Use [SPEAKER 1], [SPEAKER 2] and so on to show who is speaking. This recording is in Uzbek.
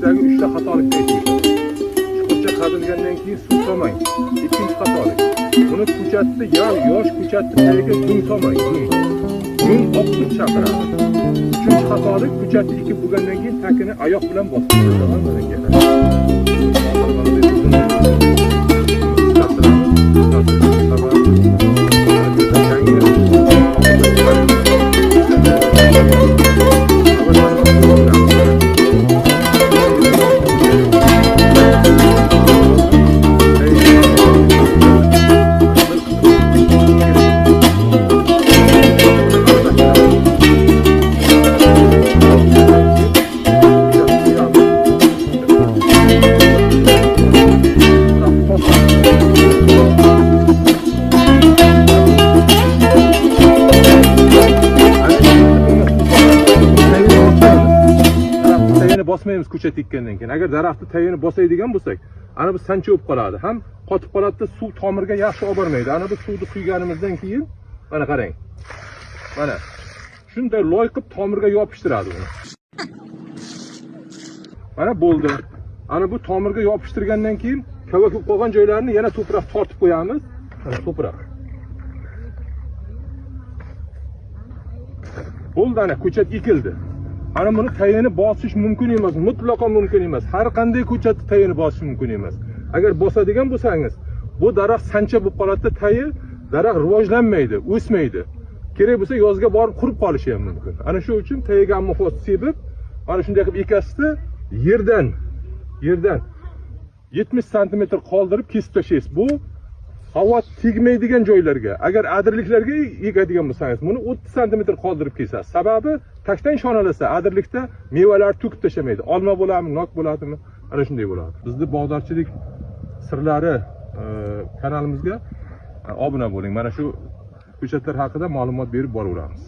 [SPEAKER 1] Buradagi 3 ta xatolikni aytamiz. Chuqurcha qazilgandan keyin suv solmang. Ikkinchi xatolik. Buni ko'chatni yosh ko'chatni tagiga gung solmang. Gung oqib chaqiradi. Uchinchi xatolik, ko'chatni ekib bo'lgandan keyin takini oyoq bilan bosib bosmaymiz ko'chat ekkandan keyin. Agar daraxtni tagini bosaydigan bo'lsak, ana bu sancha bo'lib qoladi. Ham qotib qoladi-da, suv tomirga yaxshi olib bormaydi. Ana bu suvni quyganimizdan keyin mana qarang. Mana shunday loy qilib tomirga yopishtiradi uni. Mana bo'ldi. Ana bu tomirga yopishtirgandan keyin kava ko'p qolgan joylarini yana to'proq tortib qo'yamiz. Mana to'proq. Bo'ldi, ana ko'chat ekildi. Ana buni tayini bosish mumkin emas, mutlaqo mumkin emas. Har qanday ko'chatni tayini bosish mumkin emas. Agar bosadigan bo'lsangiz, bu daraxt sancha bo'lib qoladi, tayi daraxt rivojlanmaydi, o'smaydi. Kerak bo'lsa yozga borib qurib qolishi ham mumkin. Ana shu uchun tayiga ammofos sepib, mana shunday qilib ekasizda yerdan 70 sm qoldirib kesib tashlaysiz. Bu havo tegmaydigan joylarga, agar adirliklarga ekadigan bo'lsangiz, buni 30 sm qoldirib kesasiz. Sababi takdan shonalasa, adirlikda mevalar to'kib tashlamaydi. Olma bo'ladimi, nok bo'ladimi? Ana shunday bo'ladi. Bizning bog'dorchilik sirlari kanalimizga obuna bo'ling. Mana shu ko'chatlar haqida ma'lumot berib boraveramiz.